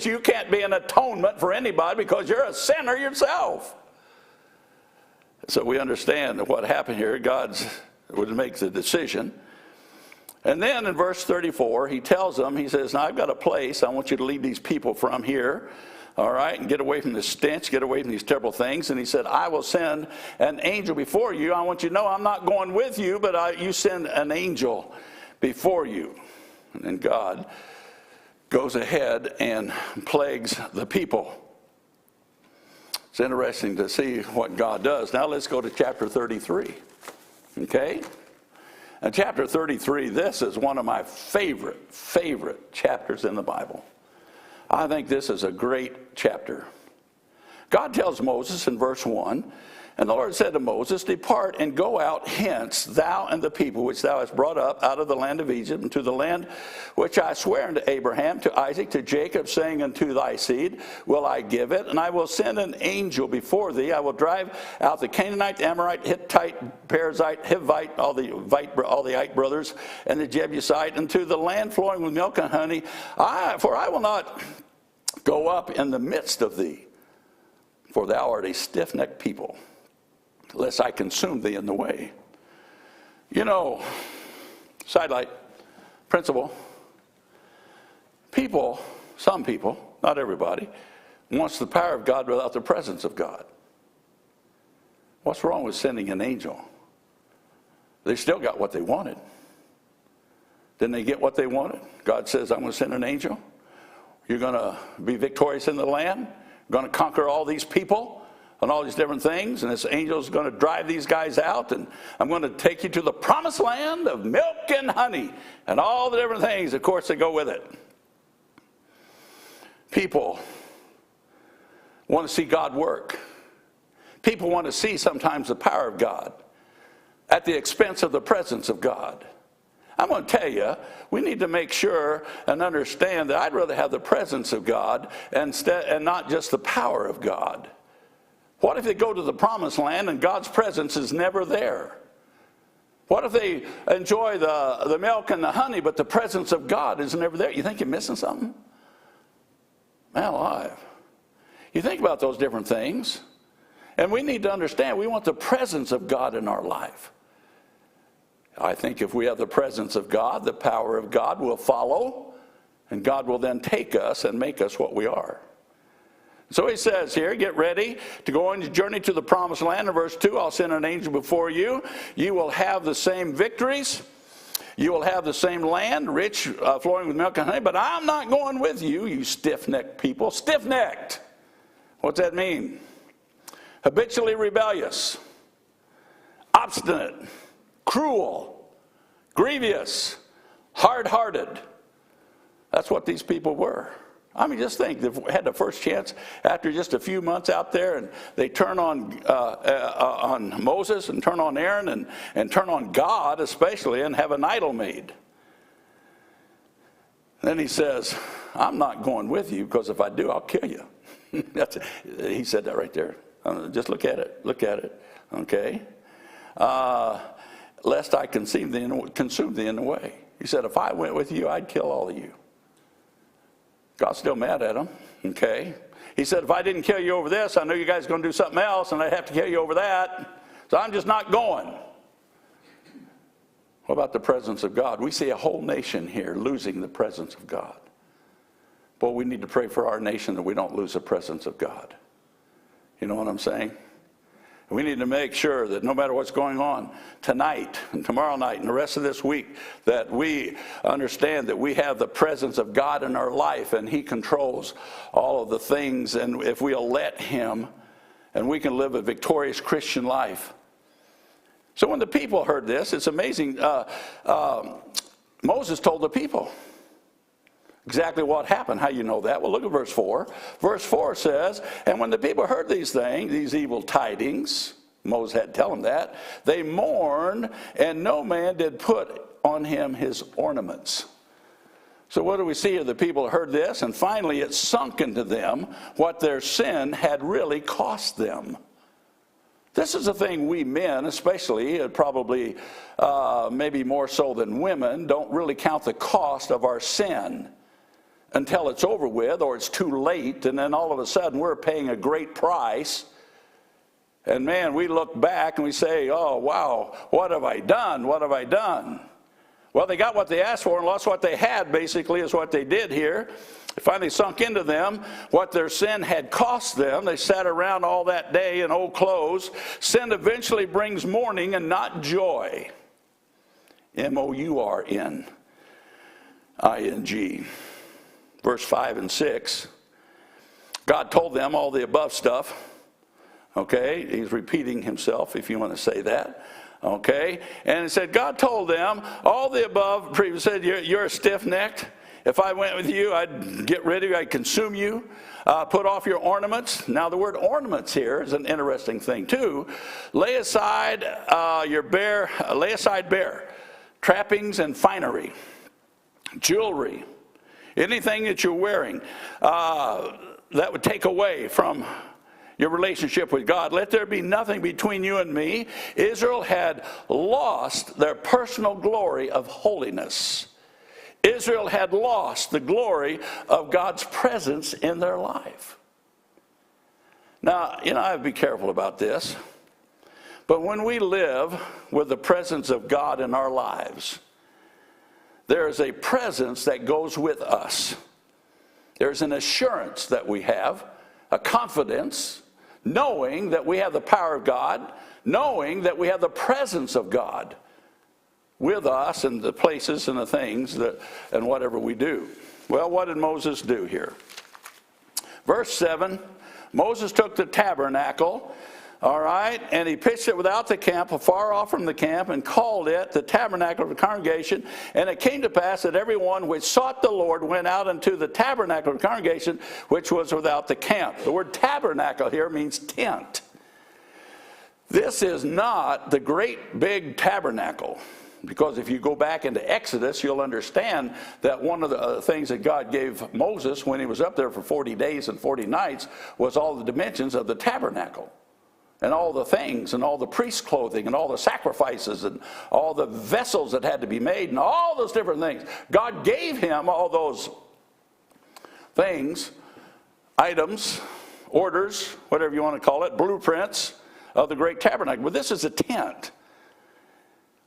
You can't be an atonement for anybody because you're a sinner yourself. So we understand that what happened here, God would make the decision. And then in verse 34, he tells them, he says, now I've got a place I want you to lead these people from here, all right, and get away from the stench, get away from these terrible things. And he said, I will send an angel before you. I want you to know I'm not going with you, but you send an angel before you. And then God goes ahead and plagues the people. It's interesting to see what God does. Now let's go to chapter 33, okay? And chapter 33, this is one of my favorite chapters in the Bible. I think this is a great chapter. God tells Moses in verse 1, and the Lord said to Moses, depart and go out hence, thou and the people which thou hast brought up out of the land of Egypt, into the land which I swear unto Abraham, to Isaac, to Jacob, saying, unto thy seed will I give it, and I will send an angel before thee. I will drive out the Canaanite, Amorite, Hittite, Perizzite, Hivite, all the Ite brothers, and the Jebusite, into the land flowing with milk and honey. For I will not go up in the midst of thee, for thou art a stiff-necked people, lest I consume thee in the way. You know, sidelight, principle, some people, not everybody, wants the power of God without the presence of God. What's wrong with sending an angel? They still got what they wanted. Didn't they get what they wanted? God says, I'm going to send an angel. You're going to be victorious in the land. You're going to conquer all these people and all these different things, and this angel is going to drive these guys out, and I'm going to take you to the promised land of milk and honey and all the different things, of course, that go with it. People want to see God work. People want to see sometimes the power of God at the expense of the presence of God. I'm going to tell you, we need to make sure and understand that I'd rather have the presence of God and not just the power of God. What if they go to the promised land and God's presence is never there? What if they enjoy the milk and the honey, but the presence of God is never there? You think you're missing something? Man alive. You think about those different things, and we need to understand we want the presence of God in our life. I think if we have the presence of God, the power of God will follow, and God will then take us and make us what we are. So he says here, get ready to go on your journey to the promised land. In verse 2, I'll send an angel before you. You will have the same victories. You will have the same land, rich, flowing with milk and honey. But I'm not going with you, you stiff-necked people. Stiff-necked. What's that mean? Habitually rebellious, obstinate, cruel, grievous, hard-hearted. That's what these people were. I mean, just think, they had the first chance after just a few months out there, and they turn on Moses and turn on Aaron and turn on God especially, and have an idol made. Then he says, I'm not going with you, because if I do, I'll kill you. He said that right there. Just look at it, okay? Lest I consume thee in the way. He said, if I went with you, I'd kill all of you. God's still mad at him, okay? He said, if I didn't kill you over this, I know you guys are going to do something else, and I'd have to kill you over that. So I'm just not going. What about the presence of God? We see a whole nation here losing the presence of God. But we need to pray for our nation that we don't lose the presence of God. You know what I'm saying? We need to make sure that no matter what's going on tonight and tomorrow night and the rest of this week, that we understand that we have the presence of God in our life, and he controls all of the things, and if we'll let him, and we can live a victorious Christian life. So when the people heard this, it's amazing. Moses told the people exactly what happened. How you know that? Well, look at verse 4. Verse 4 says, and when the people heard these things, these evil tidings, Moses had to tell them that, they mourned, and no man did put on him his ornaments. So what do we see here? The people heard this, and finally it sunk into them what their sin had really cost them. This is a thing we men, especially, probably maybe more so than women, don't really count the cost of our sin until it's over with or it's too late, and then all of a sudden we're paying a great price. And man, we look back and we say, oh, wow, what have I done? What have I done? Well, they got what they asked for and lost what they had, basically, is what they did here. It finally sunk into them what their sin had cost them. They sat around all that day in old clothes. Sin eventually brings mourning and not joy. M-O-U-R-N-I-N-G. Verse 5 and 6. God told them all the above stuff. Okay, he's repeating himself, if you want to say that. Okay, and it said, God told them all the above. Previous said, you're stiff-necked. If I went with you, I'd get rid of you, I'd consume you. Put off your ornaments. Now the word ornaments here is an interesting thing too. Lay aside bare trappings and finery, jewelry, anything that you're wearing that would take away from your relationship with God. Let there be nothing between you and me. Israel had lost their personal glory of holiness. Israel had lost the glory of God's presence in their life. Now, I have to be careful about this. But when we live with the presence of God in our lives, there is a presence that goes with us. There's an assurance that we have, a confidence, knowing that we have the power of God, knowing that we have the presence of God with us and the places and the things and whatever we do. Well, what did Moses do here? Verse 7, Moses took the tabernacle, all right, and he pitched it without the camp, afar off from the camp, and called it the tabernacle of the congregation. And it came to pass that everyone which sought the Lord went out into the tabernacle of the congregation, which was without the camp. The word tabernacle here means tent. This is not the great big tabernacle, because if you go back into Exodus, you'll understand that one of the things that God gave Moses when he was up there for 40 days and 40 nights was all the dimensions of the tabernacle. And all the things, and all the priest clothing, and all the sacrifices, and all the vessels that had to be made, and all those different things. God gave him all those things, items, orders, whatever you want to call it, blueprints of the great tabernacle. But this is a tent.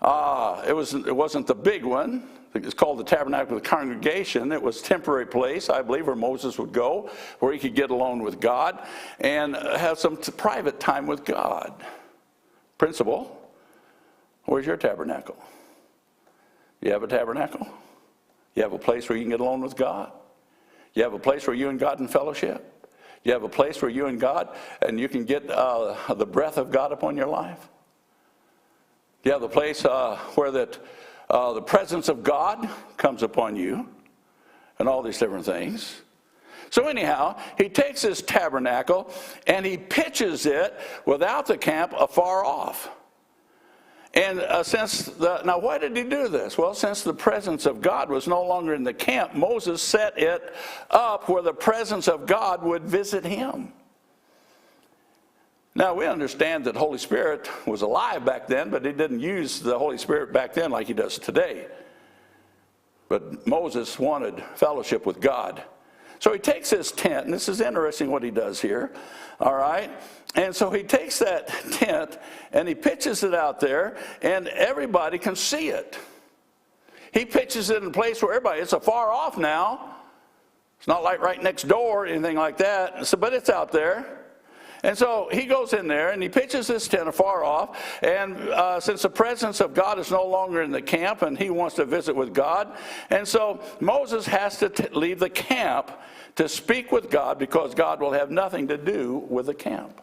It wasn't the big one. It's called the tabernacle of the congregation. It was a temporary place, I believe, where Moses would go, where he could get alone with God and have some private time with God. Principal, where's your tabernacle? You have a tabernacle? You have a place where you can get alone with God? You have a place where you and God in fellowship? You have a place where you and God, and you can get the breath of God upon your life? You have the place where the presence of God comes upon you, and all these different things. So anyhow, he takes this tabernacle and he pitches it without the camp afar off. And now why did he do this? Well, since the presence of God was no longer in the camp, Moses set it up where the presence of God would visit him. Now, we understand that the Holy Spirit was alive back then, but he didn't use the Holy Spirit back then like he does today. But Moses wanted fellowship with God. So he takes his tent, and this is interesting what he does here, all right? And so he takes that tent, and he pitches it out there, and everybody can see it. He pitches it in a place where it's afar off now. It's not like right next door or anything like that, but it's out there. And so he goes in there and he pitches this tent afar off. And since the presence of God is no longer in the camp and he wants to visit with God. And so Moses has to leave the camp to speak with God, because God will have nothing to do with the camp.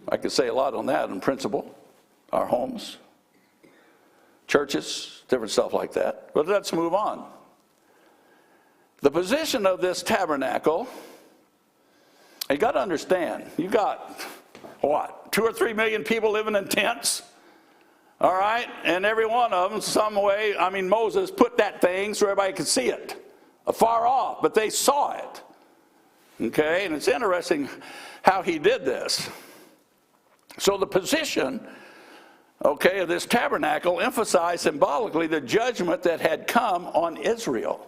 I could say a lot on that in principle. Our homes, churches, different stuff like that. But let's move on. The position of this tabernacle, you got to understand, you got, 2 or 3 million people living in tents, all right? And every one of them, some way, Moses put that thing so everybody could see it, afar off, but they saw it, okay? And it's interesting how he did this. So the position, okay, of this tabernacle emphasized symbolically the judgment that had come on Israel.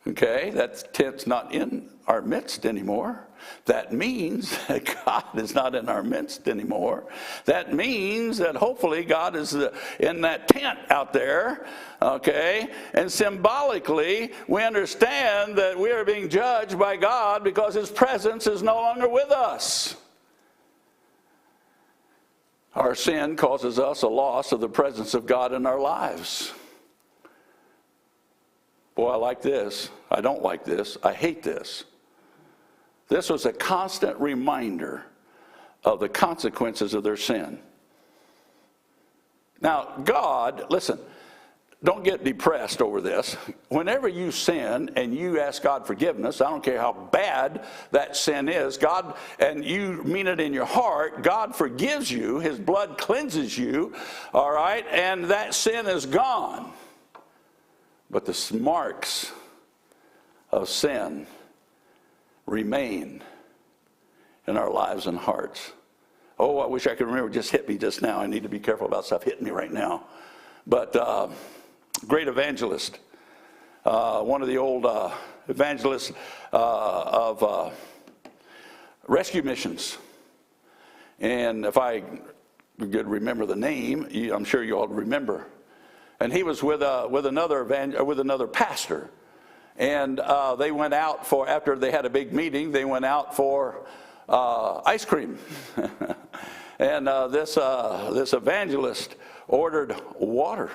Okay, that tent's not in our midst anymore. That means that God is not in our midst anymore. That means that hopefully God is in that tent out there, okay? And symbolically, we understand that we are being judged by God because his presence is no longer with us. Our sin causes us a loss of the presence of God in our lives. Boy, I like this. I don't like this. I hate this. This was a constant reminder of the consequences of their sin. Now, God, listen, don't get depressed over this. Whenever you sin and you ask God forgiveness, I don't care how bad that sin is, God, and you mean it in your heart, God forgives you. His blood cleanses you, all right, and that sin is gone. But the marks of sin remain in our lives and hearts. Oh, I wish I could remember. Just hit me just now. I need to be careful about stuff hitting me right now. But great evangelist, one of the old evangelists of rescue missions. And if I could remember the name, I'm sure you all remember. And he was with another pastor, and they went out for, after they had a big meeting, they went out for ice cream. And this evangelist ordered water,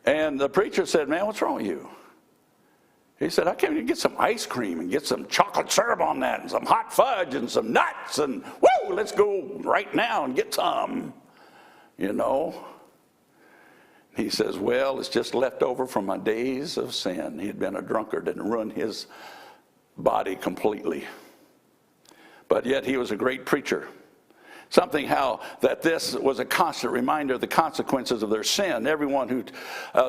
and the preacher said, "Man, what's wrong with you?" He said, "I came to get some ice cream and get some chocolate syrup on that, and some hot fudge and some nuts, and woo, let's go right now and get some, you know." He says, "Well, it's just left over from my days of sin." He had been a drunkard and ruined his body completely. But yet he was a great preacher. Something how that this was a constant reminder of the consequences of their sin. Everyone who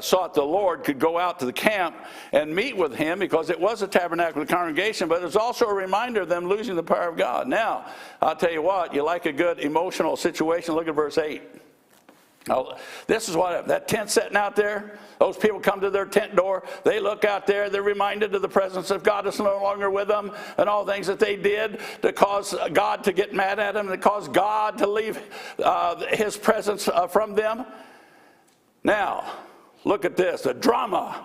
sought the Lord could go out to the camp and meet with him, because it was a tabernacle of the congregation, but it was also a reminder of them losing the power of God. Now, I'll tell you what, you like a good emotional situation, look at verse 8. Now, this is what, that tent sitting out there, those people come to their tent door, they look out there, they're reminded of the presence of God is no longer with them, and all things that they did to cause God to get mad at them, and to cause God to leave his presence from them. Now, look at this, the drama.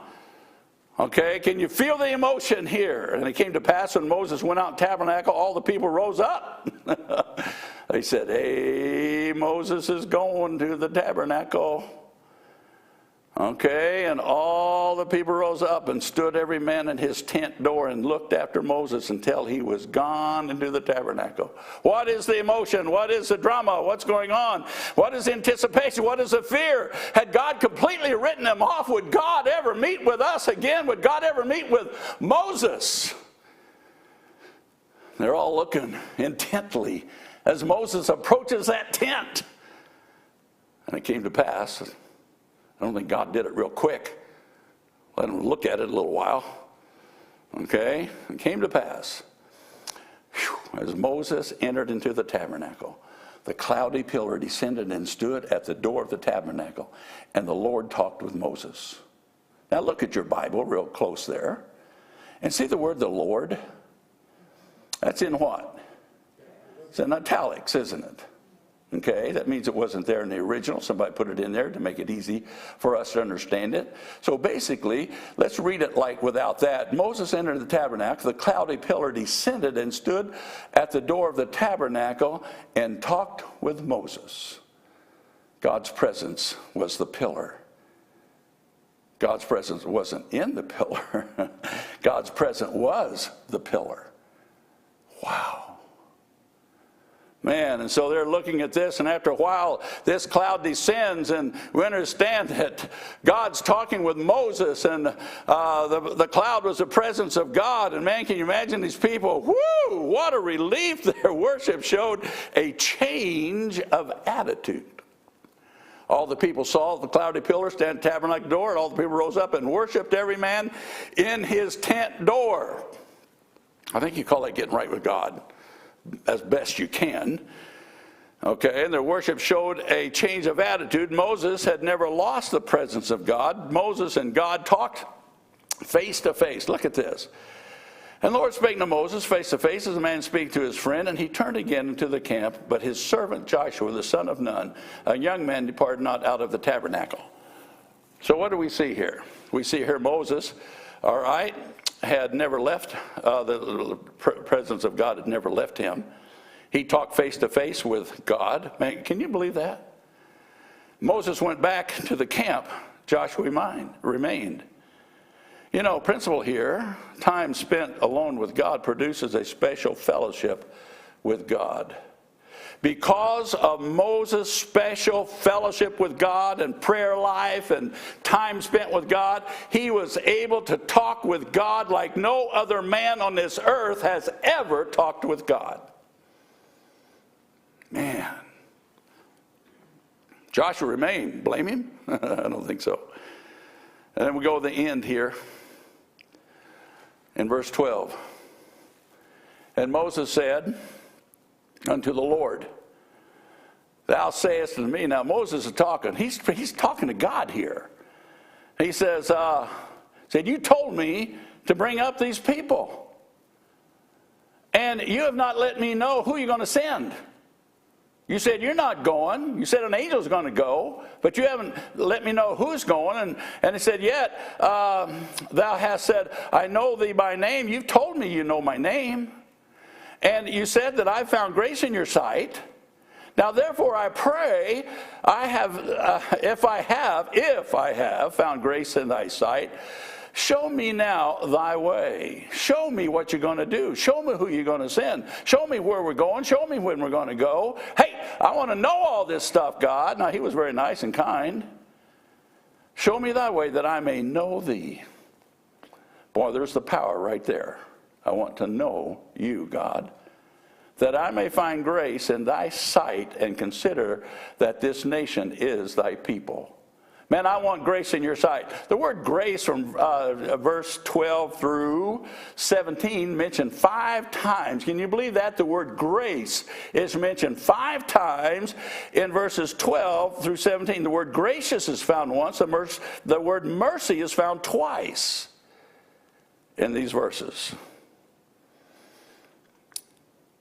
Okay, can you feel the emotion here? And it came to pass when Moses went out in tabernacle, all the people rose up. They said, "Hey, Moses is going to the tabernacle." Okay, and all the people rose up and stood every man in his tent door and looked after Moses until he was gone into the tabernacle. What is the emotion? What is the drama? What's going on? What is the anticipation? What is the fear? Had God completely written them off? Would God ever meet with us again? Would God ever meet with Moses? They're all looking intently as Moses approaches that tent. And it came to pass, I don't think God did it real quick. Let him look at it a little while. Okay? It came to pass, as Moses entered into the tabernacle, the cloudy pillar descended and stood at the door of the tabernacle, and the Lord talked with Moses. Now look at your Bible real close there, and see the word "the Lord." That's in what? It's in italics, isn't it? Okay, that means it wasn't there in the original. Somebody put it in there to make it easy for us to understand it. So basically, let's read it like without that. Moses entered the tabernacle. The cloudy pillar descended and stood at the door of the tabernacle and talked with Moses. God's presence was the pillar. God's presence wasn't in the pillar. God's presence was the pillar. Wow. Man, and so they're looking at this, and after a while, this cloud descends, and we understand that God's talking with Moses, and the cloud was the presence of God. And man, can you imagine these people? Whoo! What a relief! Their worship showed a change of attitude. All the people saw the cloudy pillar stand at the tabernacle door, and all the people rose up and worshiped every man in his tent door. I think you call that getting right with God as best you can. Okay, and their worship showed a change of attitude. Moses had never lost the presence of God. Moses and God talked face to face. Look at this. And the Lord spake to Moses face to face, as a man speaks to his friend, and he turned again into the camp. But his servant Joshua, the son of Nun, a young man, departed not out of the tabernacle. So what do we see here? We see here Moses, all right, had never left, the presence of God had never left him. He talked face to face with God. Man, can you believe that? Moses went back to the camp. Joshua remained. You know, principle here, time spent alone with God produces a special fellowship with God. Because of Moses' special fellowship with God and prayer life and time spent with God, he was able to talk with God like no other man on this earth has ever talked with God. Man. Joshua remained. Blame him? I don't think so. And then we go to the end here in verse 12. And Moses said unto the Lord, thou sayest unto me. Now Moses is talking. He's talking to God here. He says, you told me to bring up these people. And you have not let me know who you're going to send. You said you're not going. You said an angel's going to go, but you haven't let me know who's going. And he said, yet thou hast said, I know thee by name. You've told me you know my name. And you said that I found grace in your sight. Now therefore I pray, if I have found grace in thy sight, show me now thy way. Show me what you're going to do. Show me who you're going to send. Show me where we're going. Show me when we're going to go. Hey, I want to know all this stuff, God. Now, he was very nice and kind. Show me thy way that I may know thee. Boy, there's the power right there. I want to know you, God, that I may find grace in thy sight and consider that this nation is thy people. Man, I want grace in your sight. The word grace from verse 12 through 17 mentioned 5 times. Can you believe that? The word grace is mentioned 5 times in verses 12 through 17. The word gracious is found once. The word mercy is found twice in these verses.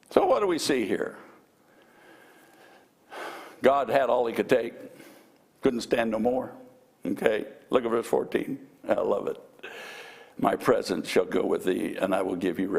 So what do we see here? God had all he could take. Couldn't stand no more. Okay, look at verse 14. I love it. My presence shall go with thee, and I will give you rest.